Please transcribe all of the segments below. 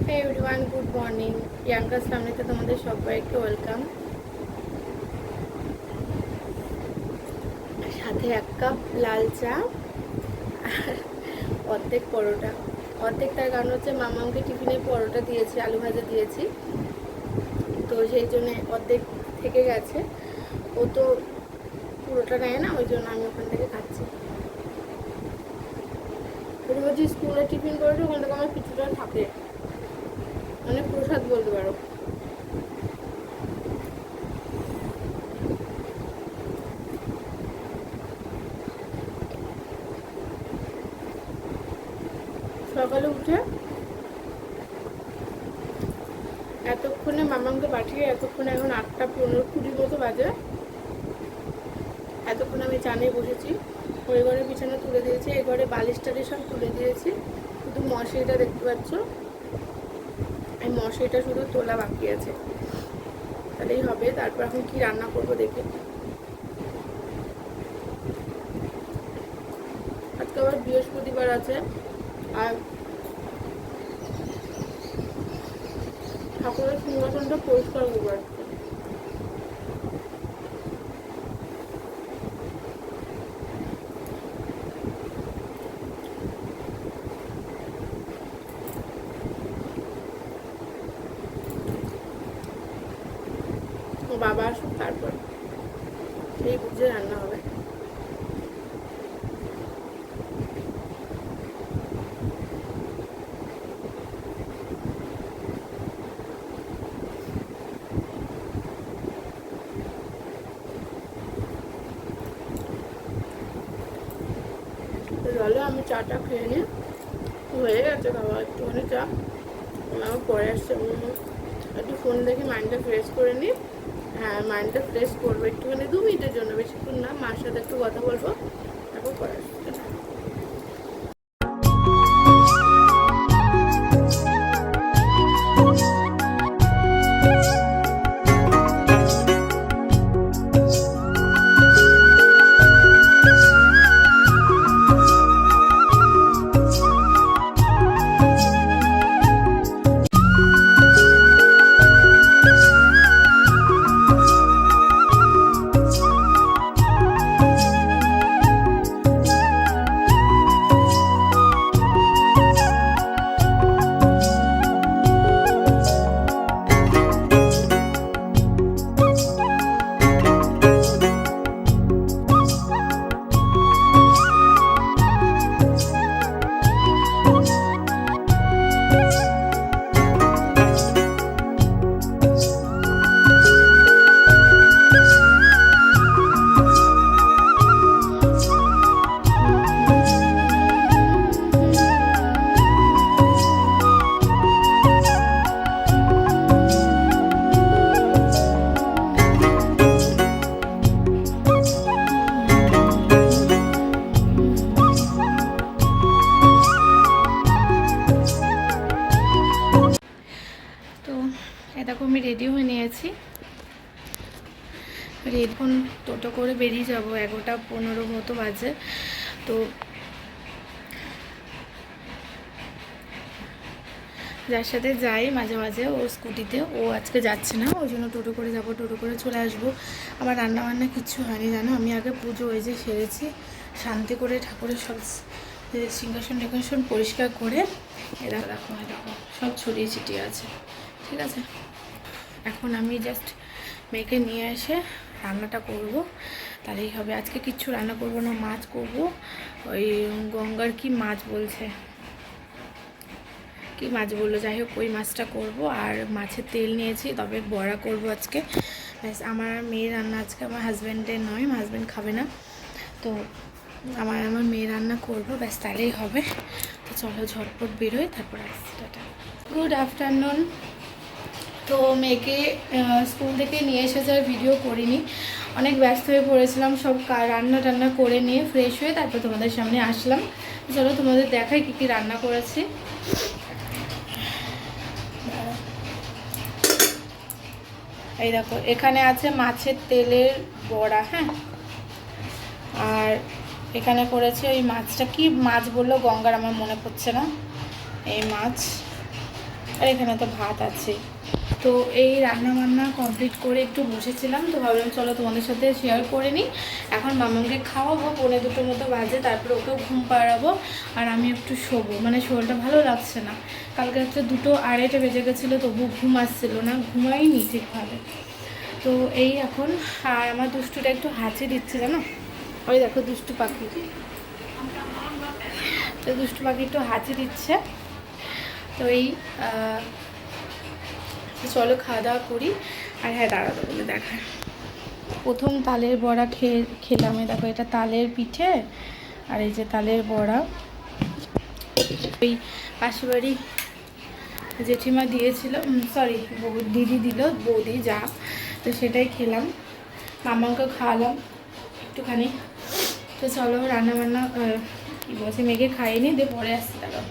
হে everyone, good morning. প্রিয়াঙ্কার সামনেতে তোমাদের সবাইকে ওয়েলকাম। সাথে এক কাপ লাল চা আর অর্ধেক পরোটা। অর্ধেক তার কারণ হচ্ছে মামাকে টিফিনে পরোটা দিয়েছি, আলু ভাজা দিয়েছি, তো সেই জন্য অর্ধেক থেকে গেছে। ও তো পুরোটা নেয় না, ওই জন্য আমি ওখান থেকে খাচ্ছি। বলছি স্কুলে টিফিন করেছি, ওখান থেকে আমার কিছুটা থাকে, মানে প্রসাদ বলতে পারো। সকালে উঠে এতক্ষণে মামাকে পাঠিয়ে এতক্ষণে এখন 8:15-20 মতো বাজে। এতক্ষণ আমি চা নিয়ে বসেছি। ওই ঘরে বিছানা তুলে দিয়েছি, এই ঘরে বালিশ টালিশ সব তুলে দিয়েছি, শুধু মশারিটা দেখতে পাচ্ছ, এই মশারিটা শুধু তোলা বাকি আছে, তাহলেই হবে। তারপর এখন কি রান্না করবো দেখে। আজকে আবার বৃহস্পতিবার আছে, আর ঠাকুরের সিংহাসনটা পরিষ্কার করবো আজকে। বাবা আসুক, তারপর এই বুঝে রান্না হবে। চলো আমি চাটা খেয়ে নিই, হয়ে গেছে খাওয়া, একটুখানি চা। আমার পরে আসছে, একটু ফোন দেখে মাইন্ডটা ফ্রেশ করে নিই। হ্যাঁ, মাইন্ডটা ফ্রেশ করবো একটুখানি, 2 মিনিটের জন্য, বেশিক্ষণ না। মার সাথে একটু কথা বলবো, তারপর পরে আসছে। দেখো আমি রেডি হয়ে নিয়েছি, এখন টোটো করে বেরিয়ে যাব, 11:15 মতো বাজে। তো যার সাথে যাই মাঝে মাঝে, ও স্কুটিতে, ও আজকে যাচ্ছে না, ওই জন্য টোটো করে যাব, টোটো করে চলে আসবো। আমার রান্না বান্না কিচ্ছু হয়নি জানো, আমি আগে পুজো ওই যে সেরেছি, শান্তি করে ঠাকুরের সব সিংহাসন টিংহাসন পরিষ্কার করে, দেখো সব ছড়িয়ে ছিটিয়ে আছে, ঠিক আছে। এখন আমি জাস্ট মেয়েকে নিয়ে এসে রান্নাটা করব, তাহলেই হবে। আজকে কিচ্ছু রান্না করব না, মাছ করব, ওই গঙ্গার কি মাছ বলছে, কি মাছ বললো, যাই হোক ওই মাছটা করব। আর মাছের তেল নিয়েছি, তবে বড়া করব আজকে। ব্যাস, আমার মেয়ের রান্না আজকে, আমার হাজব্যান্ডের নয়, আমার হাজব্যান্ড খাবে না, তো আমার মেয়ের রান্না করব, ব্যাস তাহলেই হবে। তো চলো ঝটপট বেরোই, তারপর আসছি। Tata, good afternoon. তো মেয়েকে স্কুল থেকে নিয়ে এসেছে, আর ভিডিও করিনি, অনেক ব্যস্ত হয়ে পড়েছিলাম, সব রান্না টান্না করে নিয়ে ফ্রেশ হয়ে তারপর তোমাদের সামনে আসলাম। চলো তোমাদের দেখাই কী কী রান্না করেছি। এই দেখো, এখানে আছে মাছের তেলের বড়া, হ্যাঁ, আর এখানে করেছি ওই মাছটা, কি মাছ বললো গঙ্গার, আমার মনে পড়ছে না, এই মাছ। আর এখানে তো ভাত আছে। তো এই রান্না বান্না কমপ্লিট করে একটু বসেছিলাম, তো ভাবলাম চলো তোমাদের সাথে শেয়ার করে নিই। এখন মামাকে খাওয়াবো, 1:45 মতো বাজে, তারপরে ওকেও ঘুম পাড়াবো আর আমি একটু শোবো। মানে শরীরটা ভালো লাগছে না, কালকে হচ্ছে 2-2:30 বেজে গেছিলো, তবু ঘুম আসছিল না, ঘুমাইনি ঠিকভাবে। তো এই এখন, আর আমার দুষ্টুটা একটু হাঁচি দিচ্ছে জানো, ওই দেখো দুষ্টু পাখি, তো দুষ্টু পাখি একটু হাঁচি দিচ্ছে। তো এই চলো খাওয়া দাওয়া করি। আর হ্যাঁ, দাঁড়াতে বলে দেখায়, প্রথম তালের বড়া খেলাম। দেখো এটা তালের পিঠে, আর এই যে তালের বড়া, ওই পাশের বাড়ি জেঠিমা দিয়েছিল, সরি দিদি দিল, বৌদি যা, তো সেটাই খেলাম, মামাকে খাওয়ালাম একটুখানি। তো চলো রান্না বান্না কী বলছি, মেয়েকে খাইয়ে নিই, দিয়ে পরে আসছি। দাঁড়াও,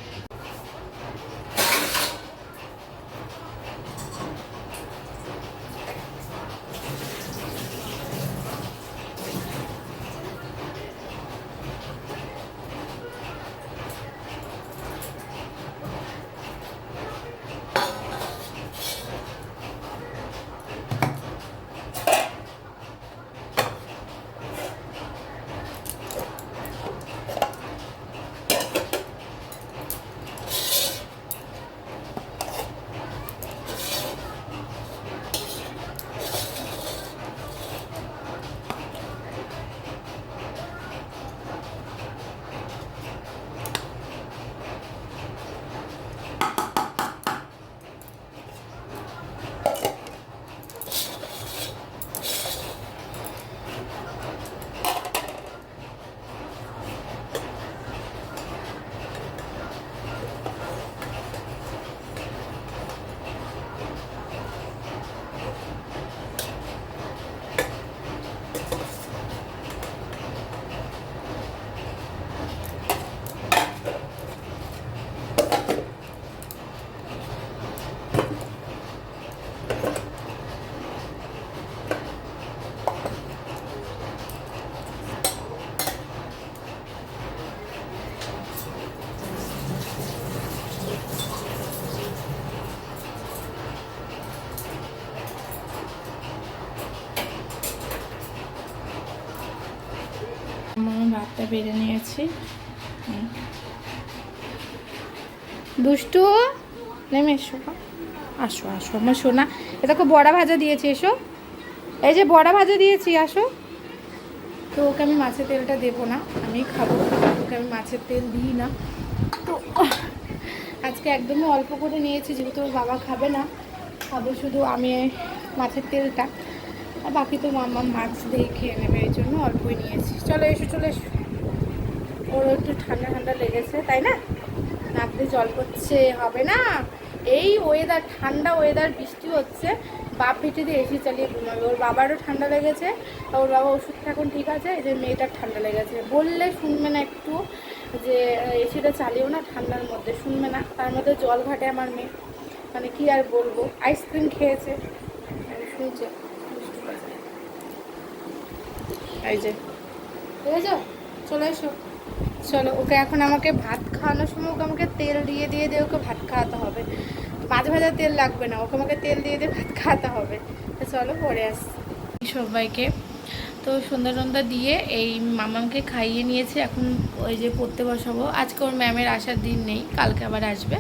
আমি ভাতটা বেড়ে নিয়েছি। দুষ্টু নেমে এসো, আসো আসো আমার সোনা, এ দেখো বড়া ভাজা দিয়েছি, এসো, এই যে বড়া ভাজা দিয়েছি, আসো। তো ওকে আমি মাছের তেলটা দেবো না, আমি খাবো, ওকে আমি মাছের তেল দিই না। তো আজকে একদমই অল্প করে নিয়েছি, যেহেতু ওর বাবা খাবে না, খাবো শুধু আমি মাছের তেলটা, আর বাকি তো মামা মাছ দিয়ে খেয়ে নেবে, এই জন্য অল্পই নিয়েছি। চলো এসো, চলে এসো, ওর একটু ঠান্ডা ঠান্ডা লেগেছে তাই না, নাক দিয়ে জল পড়ছে, হবে না, এই ওয়েদার, ঠান্ডা ওয়েদার, বৃষ্টি হচ্ছে, বাপ বেটে দিয়ে এসি চালিয়ে ঘুমাবে। ওর বাবারও ঠান্ডা লেগেছে, ওর বাবা ওষুধ এখন ঠিক আছে, এই যে মেয়েটার ঠান্ডা লেগেছে, বললে শুনবে না একটু, যে এসিটা চালিয়েও না ঠান্ডার মধ্যে, শুনবে না, তার মধ্যে জল ঘাটে আমার মেয়ে, মানে কি আর বলবো, আইসক্রিম খেয়েছে, শুনছে, এই যে বুঝেছ, চলে এসো। চলো ওকে এখন, আমাকে ভাত খাওয়ানোর সময় ওকে আমাকে তেল দিয়ে দিয়ে দিয়ে ওকে ভাত খাওয়াতে হবে, মাছ ভাজা তেল লাগবে না, ওকে আমাকে তেল দিয়ে দিয়ে ভাত খাওয়াতে হবে। তো চলো পরে আসছি সবাইকে। তো সন্ধ্যা টন্ধা দিয়ে এই মামাকে খাইয়ে নিয়েছি, এখন ওই যে পড়তে বসাবো, আজকে ওর ম্যামের আসার দিন নেই, কালকে আবার আসবে।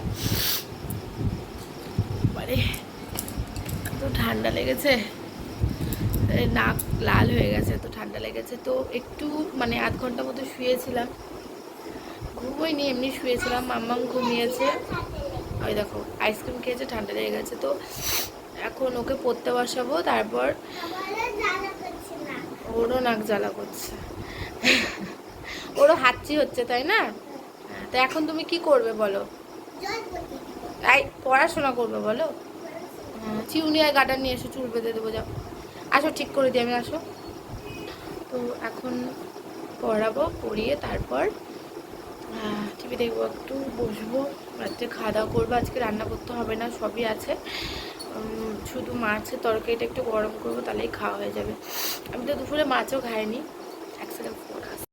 মানে তো ঠান্ডা লেগেছে, নাক লাল হয়ে গেছে, তো ঠান্ডা লেগেছে, তো একটু মানে আধ ঘন্টা মতো শুয়েছিলাম, ঘুমোইনি, এমনি শুয়েছিলাম, মাম্মাম ঘুমিয়েছে, ওই দেখো আইসক্রিম খেয়েছে, ঠান্ডা লেগে গেছে। তো এখন ওকে পড়তে বসাবো, তারপর ওরও নাক জ্বালা করছে, ওরও হাঁচি হচ্ছে তাই না। তো এখন তুমি কি করবে বলো, তাই পড়াশোনা করবে বলো, চিউনি আর গার্ডার নিয়ে এসো, চুল বেঁধে দেবো, যাও আসো, ঠিক করে দিই আমি, আসো। তো এখন পড়াবো, পড়িয়ে তারপর টিভি দেখবো, একটু বসবো, রাত্রে খাওয়া দাওয়া করবো, আজকে রান্না করতে হবে না, সবই আছে, শুধু মাছের তরকারিটা একটু গরম করবো, তাহলেই খাওয়া হয়ে যাবে। আমি তো দুপুরে মাছও খাইনি,